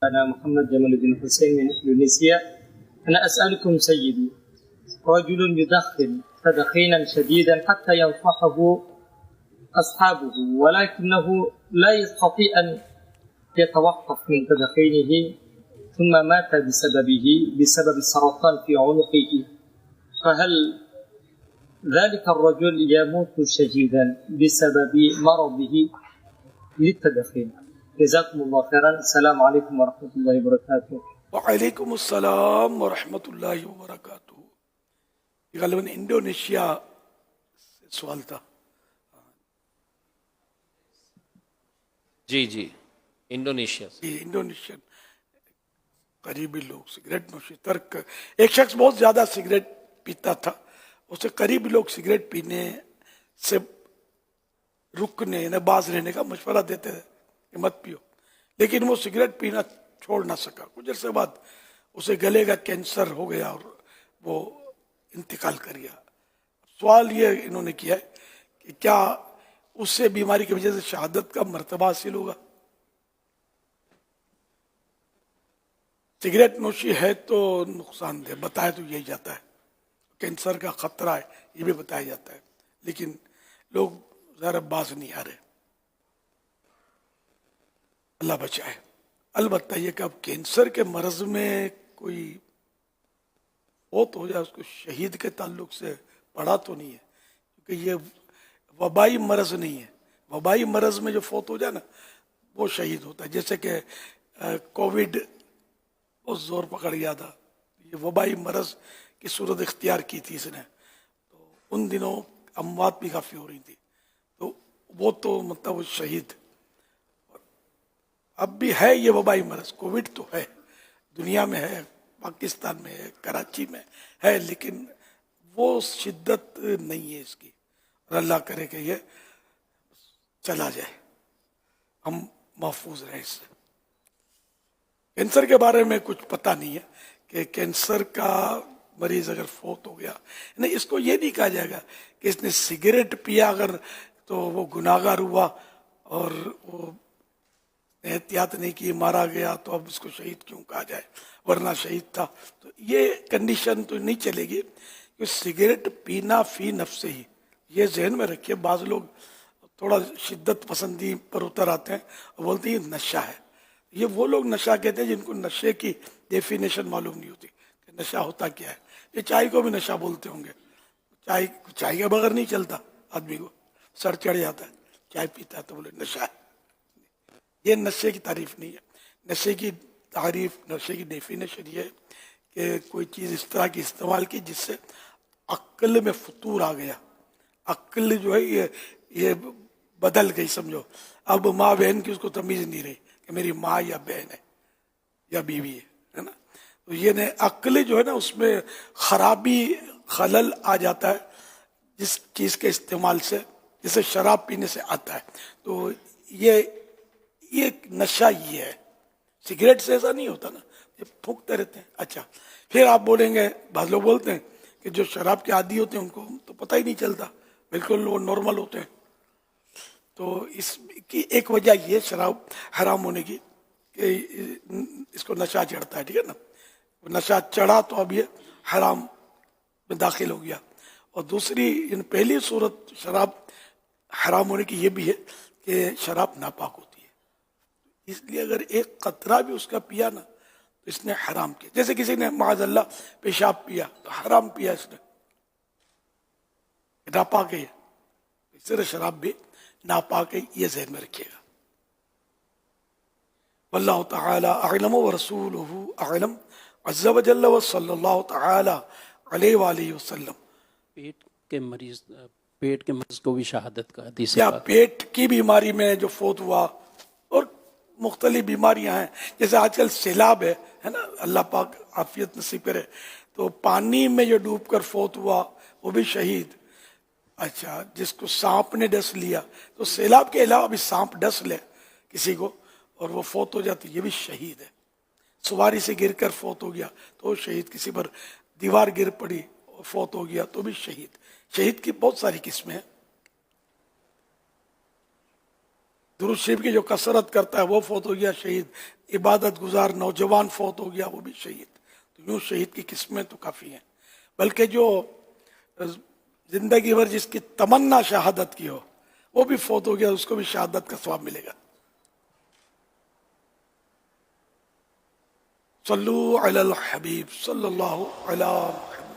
أنا محمد جمال الدين حسين من إندونيسيا. أنا أسألكم سيدي، رجل يدخن تدخينا شديدا حتى ينصحه أصحابه ولكنه لا يستطيع أن يتوقف من تدخينه ثم مات بسبب السرطان في عنقه، فهل ذلك الرجل يموت شهيدا بسبب مرضه للتدخين؟ جزاكم الله خيرا. السلام عليكم ورحمة الله وبركاته. وعلیکم السلام ورحمۃ اللہ وبرکاتہ. یہ غالباً انڈونیشیا سے سوال تھا. جی انڈونیشیا سے. یہ انڈونیشین قریبی لوگ سگریٹ نوشی ترک. ایک شخص بہت زیادہ سگریٹ پیتا تھا، اسے قریبی لوگ سگریٹ پینے سے رکنے یعنی باز رہنے کا مشورہ دیتے تھے کہ مت پیو، لیکن وہ سگریٹ پینا چھوڑ نہ سکا. کچھ عرصے بعد اسے گلے کا کینسر ہو گیا اور وہ انتقال کر گیا. سوال یہ انہوں نے کیا ہے کہ کیا اس سے بیماری کی وجہ سے شہادت کا مرتبہ حاصل ہوگا؟ سگریٹ نوشی ہے تو نقصان دہ بتایا تو یہی جاتا ہے، کینسر کا خطرہ ہے یہ بھی بتایا جاتا ہے، لیکن لوگ ذرا باز نہیں آ رہے. اللہ بچائے. البتہ یہ کہ اب کینسر کے مرض میں کوئی فوت ہو جائے اس کو شہید کے تعلق سے پڑھا تو نہیں ہے، کیونکہ یہ وبائی مرض نہیں ہے. وبائی مرض میں جو فوت ہو جائے نا وہ شہید ہوتا ہے. جیسے کہ کووڈ بہت زور پکڑ گیا تھا، یہ وبائی مرض کی صورت اختیار کی تھی اس نے، تو ان دنوں اموات بھی کافی ہو رہی تھی، تو وہ تو مطلب وہ شہید. اب بھی ہے یہ وبائی مرض، کووڈ تو ہے، دنیا میں ہے، پاکستان میں ہے، کراچی میں ہے، لیکن وہ شدت نہیں ہے اس کی. اور اللہ کرے کہ یہ چلا جائے، ہم محفوظ رہیں اس سے. کینسر کے بارے میں کچھ پتہ نہیں ہے کہ کینسر کا مریض اگر فوت ہو گیا، نہیں اس کو یہ نہیں کہا جائے گا کہ اس نے سگریٹ پیا اگر تو وہ گناہگار ہوا اور وہ احتیاط نہیں کی مارا گیا تو اب اس کو شہید کیوں کہا جائے ورنہ شہید تھا. تو یہ کنڈیشن تو نہیں چلے گی کہ سگریٹ پینا فی نفس ہی. یہ ذہن میں رکھیے، بعض لوگ تھوڑا شدت پسندی پر اتر آتے ہیں اور بولتے ہیں یہ نشہ ہے. یہ وہ لوگ نشہ کہتے ہیں جن کو نشے کی ڈیفینیشن معلوم نہیں ہوتی کہ نشہ ہوتا کیا ہے. یہ چائے کو بھی نشہ بولتے ہوں گے، چائے کے بغیر نہیں چلتا، آدمی کو سر چڑھ جاتا ہے، چائے پیتا ہے تو بولے نشہ ہے. یہ نشے کی تعریف نہیں ہے. نشے کی تعریف، نشے کی ڈیفینیشن یہ ہے کہ کوئی چیز اس طرح کی استعمال کی جس سے عقل میں فطور آ گیا. عقل جو ہے یہ بدل گئی، سمجھو. اب ماں بہن کی اس کو تمیز نہیں رہی کہ میری ماں یا بہن ہے یا بیوی ہے نا. تو یہ عقل جو ہے نا اس میں خرابی، خلل آ جاتا ہے جس چیز کے استعمال سے، جیسے شراب پینے سے آتا ہے. تو یہ نشہ یہ ہے. سگریٹ سے ایسا نہیں ہوتا نا، یہ پھونکتے رہتے ہیں. اچھا پھر آپ بولیں گے، بعض لوگ بولتے ہیں کہ جو شراب کے عادی ہوتے ہیں ان کو تو پتہ ہی نہیں چلتا، بالکل وہ نارمل ہوتے ہیں. تو اس کی ایک وجہ یہ شراب حرام ہونے کی کہ اس کو نشہ چڑھتا ہے، ٹھیک ہے نا. نشہ چڑھا تو اب یہ حرام میں داخل ہو گیا. اور دوسری پہلی صورت شراب حرام ہونے کی یہ بھی ہے کہ شراب ناپاک ہوتی ہے، اس لیے اگر ایک قطرہ بھی اس کا پیا نا تو اس نے حرام کیا. جیسے کسی نے معاذ اللہ پیشاب پیا تو حرام پیا، اس نے ناپاک ہے. اس طرح شراب بھی ناپاک ہے، یہ ذہن میں رکھیے گا. واللہ تعالی اعلم ورسولہ اعلم عز وجل وصلی اللہ تعالی علیہ وآلہ وسلم. پیٹ کے مرض کو بھی شہادت کا حدیث یا پیٹ کی بیماری میں جو فوت ہوا، اور مختلف بیماریاں ہیں، جیسے آج کل سیلاب ہے نا، اللہ پاک عافیت نصیب کرے. تو پانی میں جو ڈوب کر فوت ہوا وہ بھی شہید. اچھا جس کو سانپ نے ڈس لیا، تو سیلاب کے علاوہ بھی سانپ ڈس لے کسی کو اور وہ فوت ہو جاتی، یہ بھی شہید ہے. سواری سے گر کر فوت ہو گیا تو شہید. کسی پر دیوار گر پڑی اور فوت ہو گیا تو بھی شہید. شہید کی بہت ساری قسمیں ہیں. درود شریف کی جو کثرت کرتا ہے وہ فوت ہو گیا شہید. عبادت گزار نوجوان فوت ہو گیا وہ بھی شہید. تو یوں شہید کی قسمیں تو کافی ہیں. بلکہ جو زندگی بھر جس کی تمنا شہادت کی ہو وہ بھی فوت ہو گیا، اس کو بھی شہادت کا ثواب ملے گا. صلو علی الحبیب صلی اللہ علی محمد.